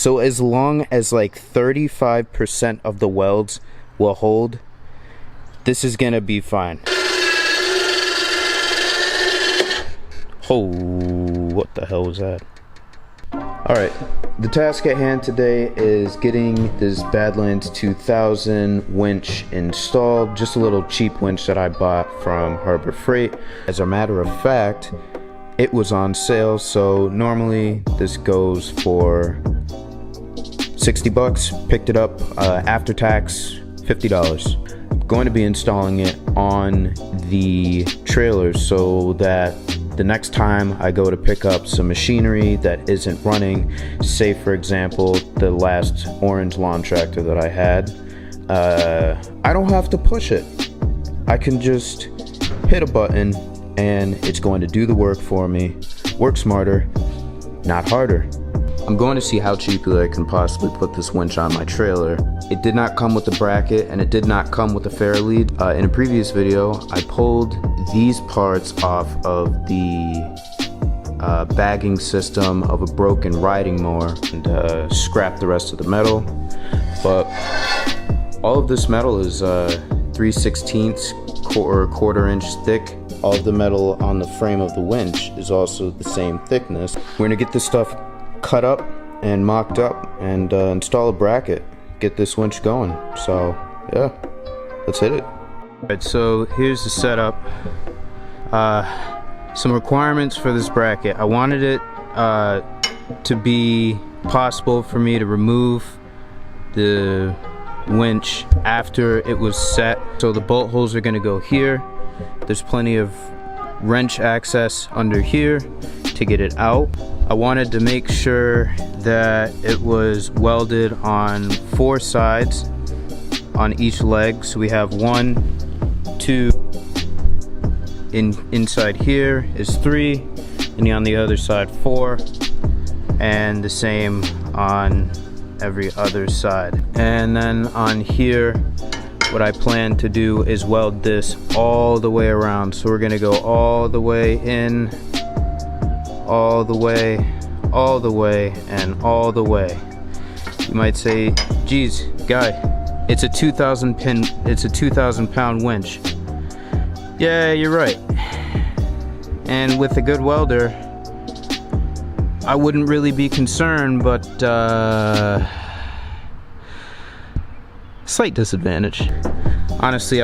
So as long as like 35% of the welds will hold, this is gonna be fine. Oh, what the hell was that? Alright, the task at hand today is getting this Badlands 2000 winch installed. Just a little cheap winch that I bought from Harbor Freight. As a matter of fact, it was on sale, so normally this goes for 60 bucks. Picked it up after tax, $50. Going to be installing it on the trailer so that the next time I go to pick up some machinery that isn't running, say for example the last orange lawn tractor that I had, I don't have to push it. I can just hit a button and it's going to do the work for me. Work smarter, not harder. I'm going to see how cheaply I can possibly put this winch on my trailer. It did not come with a bracket and it did not come with a fair lead. In a previous video, I pulled these parts off of the bagging system of a broken riding mower and scrapped the rest of the metal. But all of this metal is 3/16 or quarter inch thick. All of the metal on the frame of the winch is also the same thickness. We're gonna get this stuff cut up and mocked up and install a bracket, get this winch going. So yeah, let's hit it. Alright, so here's the setup. Some requirements for this bracket. I wanted it to be possible for me to remove the winch after it was set. So the bolt holes are going to go here. There's plenty of wrench access under here to get it out. I wanted to make sure that it was welded on 4 sides on each leg. So we have 1, 2, inside here is 3, and on the other side 4, and the same on every other side. And then on here, what I plan to do is weld this all the way around. So we're gonna go all the way in, all the way, all the way, and all the way. You might say, geez, guy, it's a 2,000 pound winch. Yeah, you're right. And with a good welder, I wouldn't really be concerned, but slight disadvantage. Honestly,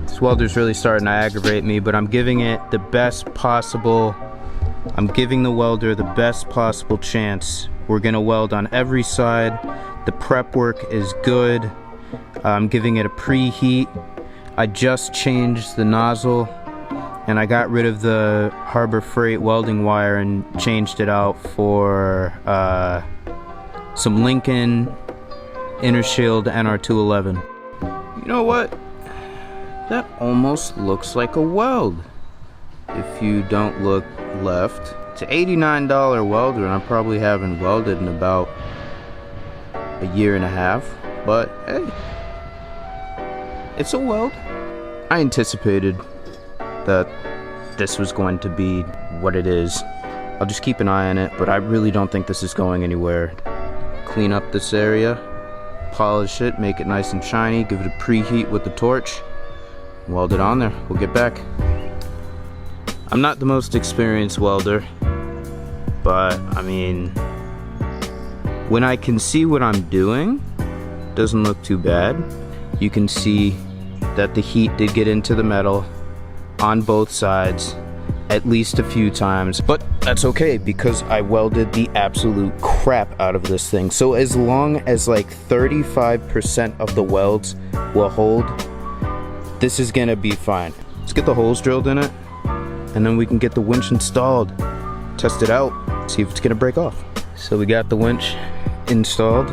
this welder's really starting to aggravate me, but I'm giving it the best possible. I'm giving the welder the best possible chance. We're gonna weld on every side. The prep work is good. I'm giving it a preheat. I just changed the nozzle and I got rid of the Harbor Freight welding wire and changed it out for some Lincoln Inner Shield NR211. You know what? That almost looks like a weld if you don't look left. It's an $89 welder and I probably haven't welded in about a year and a half, but hey, it's a weld. I anticipated that this was going to be what it is. I'll just keep an eye on it, but I really don't think this is going anywhere. Clean up this area, polish it, make it nice and shiny, give it a preheat with the torch, weld it on there. We'll get back. I'm not the most experienced welder, but I mean, when I can see what I'm doing, it doesn't look too bad. You can see that the heat did get into the metal on both sides at least a few times, but that's okay because I welded the absolute crap out of this thing. So as long as like 35% of the welds will hold, this is gonna be fine. Let's get the holes drilled in it and then we can get the winch installed, test it out, see if it's gonna break off. So we got the winch installed,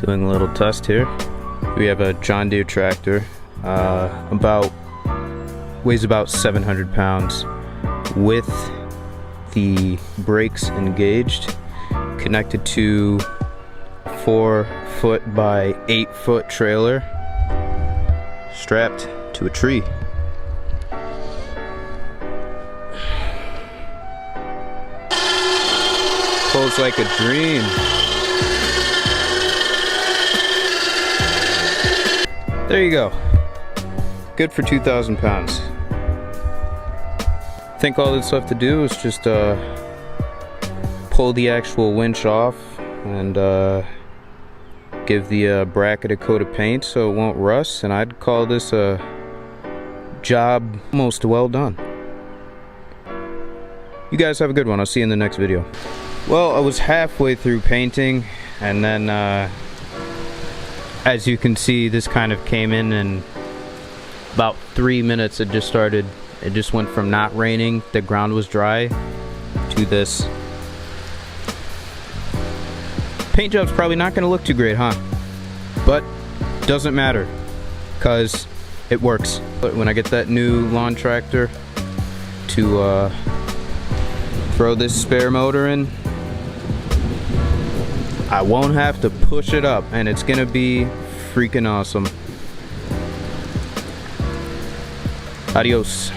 doing a little test here. We have a John Deere tractor, weighs about 700 pounds, with the brakes engaged, connected to 4-foot by 8-foot trailer, strapped to a tree. Feels like a dream. There you go. Good for 2,000 pounds. I think all that's left to do is just pull the actual winch off and give the bracket a coat of paint so it won't rust, and I'd call this a job almost well done. You guys have a good one. I'll see you in the next video. Well, I was halfway through painting, and then as you can see, this kind of came in about 3 minutes. It just went from not raining, the ground was dry, to this. Paint job's probably not going to look too great, huh? But doesn't matter, because it works. But when I get that new lawn tractor to throw this spare motor in, I won't have to push it up, and it's gonna be freaking awesome. Adios.